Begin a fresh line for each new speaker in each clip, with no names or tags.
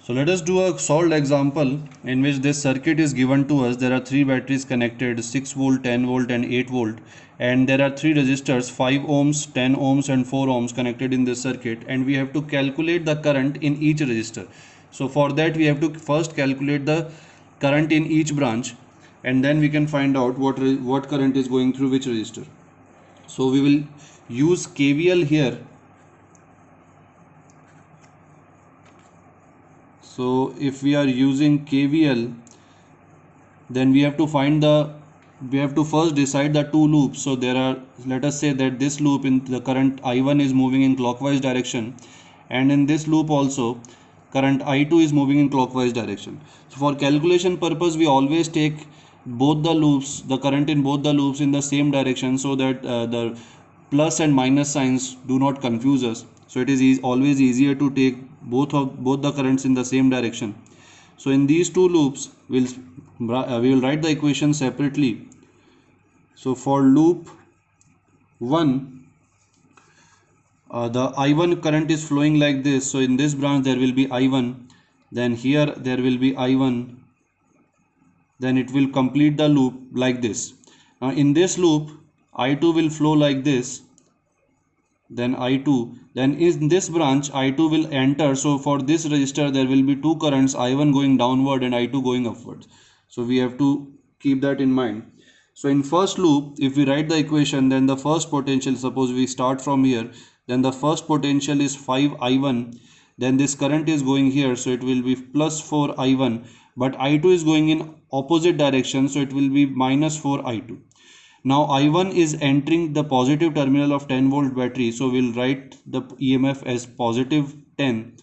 So let us do a solved example in which this circuit is given to us. There are three batteries connected, 6 volt, 10 volt and 8 volt, and there are three resistors, 5 ohms, 10 ohms and 4 ohms connected in this circuit, and we have to calculate the current in each resistor. So for that we have to first calculate the current in each branch, and then we can find out what current is going through which resistor. So we will use KVL here. So if we are using KVL, then we have to first decide the two loops. So there are, let us say that this loop in the current I1 is moving in clockwise direction, and in this loop also current I2 is moving in clockwise direction. So for calculation purpose we always take both the loops, the current in both the loops in the same direction, so that the plus and minus signs do not confuse us. So it is always easier to take both the currents in the same direction. So in these two loops we will write the equation separately. So for loop 1, the I1 current is flowing like this. So in this branch there will be I1, then here there will be I1, then it will complete the loop like this. Now in this loop I2 will flow like this, then I2, then in this branch I2 will enter. So for this resistor there will be two currents, I1 going downward and I2 going upwards. So we have to keep that in mind. So in first loop, if we write the equation, then the first potential, suppose we start from here, then the first potential is 5I1, then this current is going here, so it will be plus 4I1, but I2 is going in opposite direction, so it will be minus 4I2. Now I1 is entering the positive terminal of 10 volt battery, so we'll write the EMF as positive 10.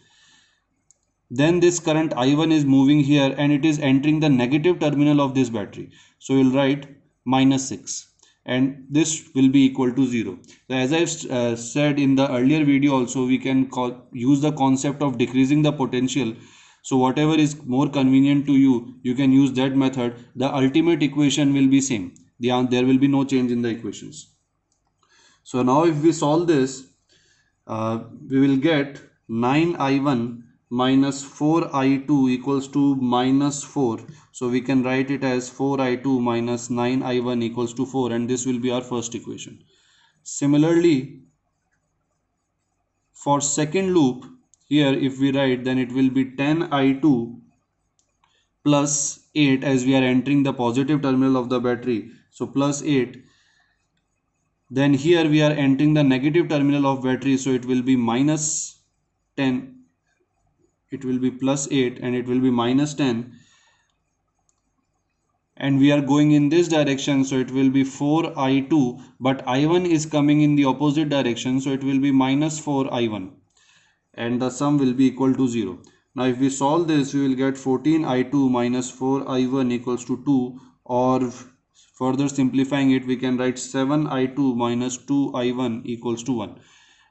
Then this current I1 is moving here and it is entering the negative terminal of this battery, so we'll write minus 6, and this will be equal to 0. So as I've said in the earlier video also, we can use the concept of decreasing the potential. So whatever is more convenient to you, you can use that method. The ultimate equation will be same. There will be no change in the equations. So now if we solve this, we will get 9I1 minus 4I2 equals to minus 4. So we can write it as 4I2 minus 9I1 equals to 4, and this will be our first equation. Similarly, for second loop, here if we write, then it will be 10I2 plus 8, as we are entering the positive terminal of the battery, so plus 8. Then here we are entering the negative terminal of battery, so it will be minus 10, it will be plus 8 and it will be minus 10, and we are going in this direction, so it will be 4I2, but I1 is coming in the opposite direction, so it will be minus 4I1, and the sum will be equal to 0. Now if we solve this, we will get 14I2 minus 4I1 equals to 2, or further simplifying it, we can write 7I2 minus 2I1 equals to 1,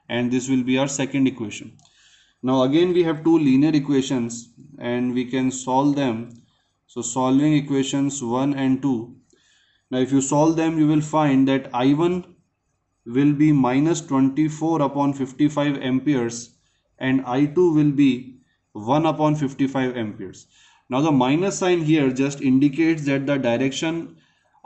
and this will be our second equation. Now again we have two linear equations and we can solve them. So solving equations 1 and 2. Now if you solve them, you will find that I1 will be minus 24 upon 55 amperes and I2 will be 1 upon 55 amperes. Now the minus sign here just indicates that the direction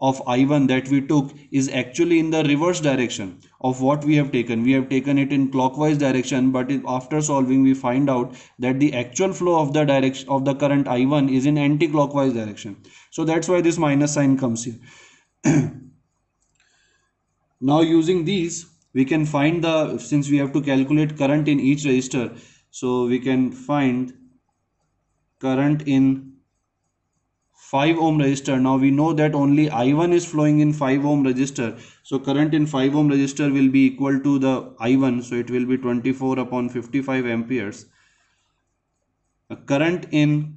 of I1 that we took is actually in the reverse direction of what we have taken. We have taken it in clockwise direction, but after solving we find out that the actual flow of the direction of the current I1 is in anti-clockwise direction. So that's why this minus sign comes here. Now using these, we can find since we have to calculate current in each resistor, so we can find current in 5 ohm resistor. Now we know that only I1 is flowing in 5 ohm resistor, so current in 5 ohm resistor will be equal to the I1, so it will be 24 upon 55 amperes. Current in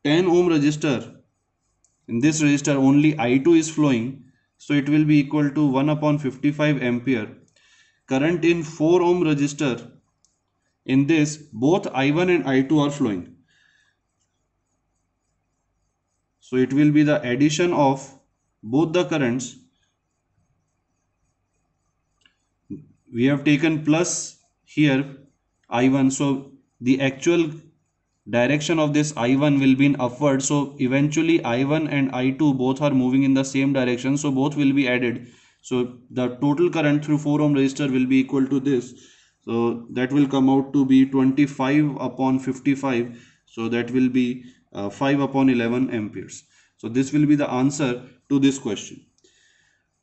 10 ohm resistor, in this resistor only I2 is flowing, so it will be equal to 1 upon 55 ampere. Current in 4 ohm resistor, in this both I1 and I2 are flowing, so it will be the addition of both the currents. We have taken plus here I1, so the actual direction of this I1 will be in upward, so eventually I1 and I2 both are moving in the same direction, so both will be added. So the total current through 4 ohm resistor will be equal to this. So that will come out to be 25 upon 55. So that will be 5 upon 11 amperes. So this will be the answer to this question.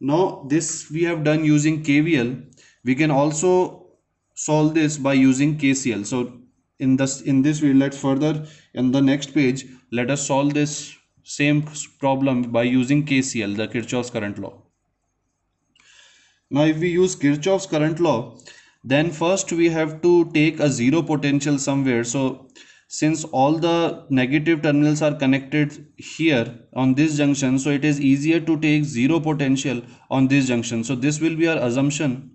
Now this we have done using KVL. We can also solve this by using KCL. So in this way, let's further in the next page, let us solve this same problem by using KCL, the Kirchhoff's current law. Now if we use Kirchhoff's current law, then first we have to take a zero potential somewhere. So since all the negative terminals are connected here on this junction, so it is easier to take zero potential on this junction. So this will be our assumption,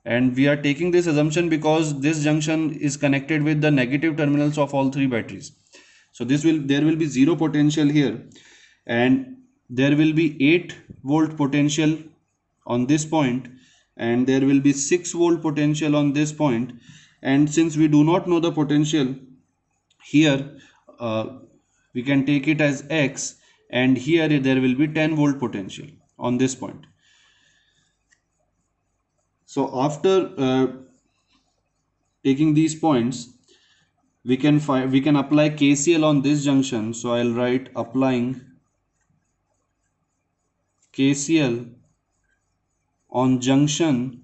and we are taking this assumption because this junction is connected with the negative terminals of all three batteries. So there will be zero potential here, and there will be 8 volt potential on this point, and there will be 6 volt potential on this point. And since we do not know the potential here, we can take it as X, and here there will be 10 volt potential on this point. So after taking these points, we can apply KCL on this junction. So I'll write applying KCL on junction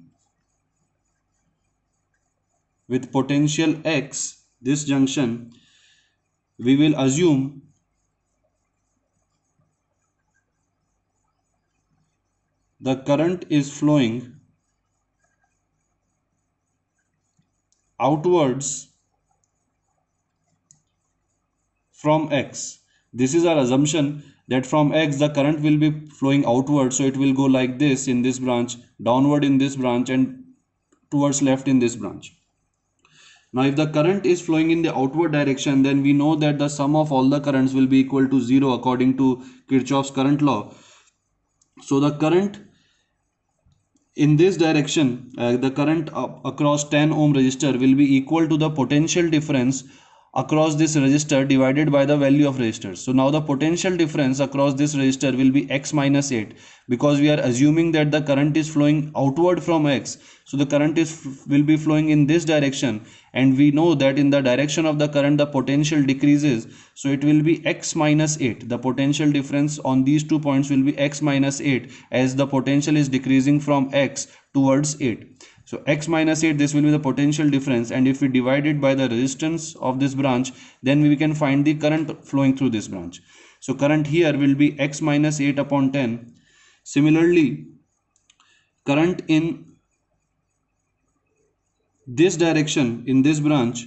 with potential X, this junction, we will assume the current is flowing outwards from X. This is our assumption, that from X the current will be flowing outward, so it will go like this in this branch, downward in this branch, and towards left in this branch. Now if the current is flowing in the outward direction, then we know that the sum of all the currents will be equal to 0 according to Kirchhoff's current law. So the current in this direction, the current across 10 ohm resistor will be equal to the potential difference across this resistor divided by the value of resistors. So now the potential difference across this resistor will be X minus 8, because we are assuming that the current is flowing outward from X. So the current will be flowing in this direction, and we know that in the direction of the current the potential decreases, so it will be X minus 8. The potential difference on these 2 points will be X minus 8, as the potential is decreasing from X towards 8. So X minus 8, this will be the potential difference, and if we divide it by the resistance of this branch, then we can find the current flowing through this branch. So current here will be X minus 8 upon 10. Similarly, current in this direction in this branch,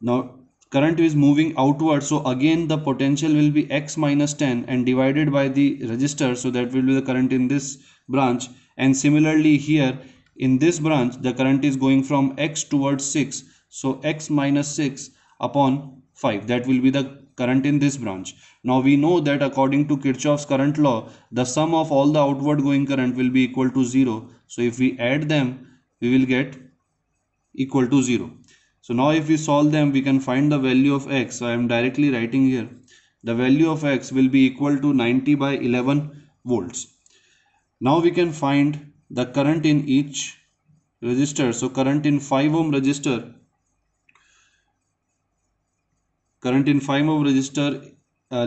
now current is moving outward, so again the potential will be X minus 10 and divided by the resistor, so that will be the current in this branch. And similarly here in this branch the current is going from X towards 6, so X minus 6 upon 5, that will be the current in this branch. Now we know that according to Kirchhoff's current law, the sum of all the outward going current will be equal to 0. So if we add them, we will get equal to 0. So now if we solve them, we can find the value of X. So I am directly writing here, the value of X will be equal to 90 by 11 volts. Now we can find the current in each resistor. So current in 5 ohm resistor,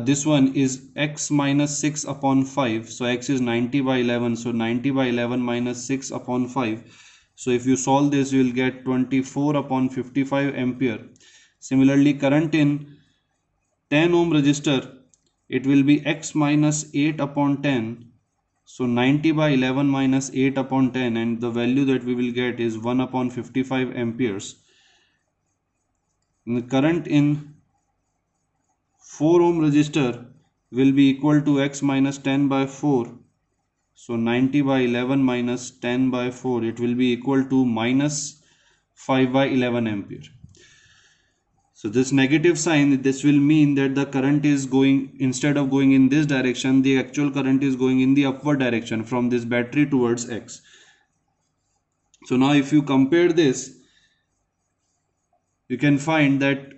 this one is X minus 6 upon 5. So X is 90 by 11, so 90 by 11 minus 6 upon 5. So if you solve this, you will get 24 upon 55 ampere. Similarly, current in 10 ohm resistor, it will be X minus 8 upon 10. So 90 by 11 minus 8 upon 10, and the value that we will get is 1 upon 55 amperes. And the current in 4 ohm resistor will be equal to X minus 10 by 4. So 90 by 11 minus 10 by 4, it will be equal to minus 5 by 11 ampere. So this negative sign, this will mean that the current is going, instead of going in this direction, the actual current is going in the upward direction from this battery towards X. So now if you compare this, you can find that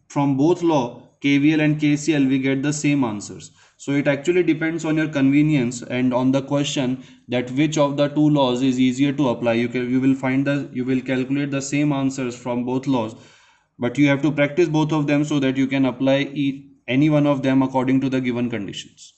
from both law, KVL and KCL, we get the same answers. So it actually depends on your convenience and on the question that which of the two laws is easier to apply. You will find the you will calculate the same answers from both laws, but you have to practice both of them so that you can apply any one of them according to the given conditions.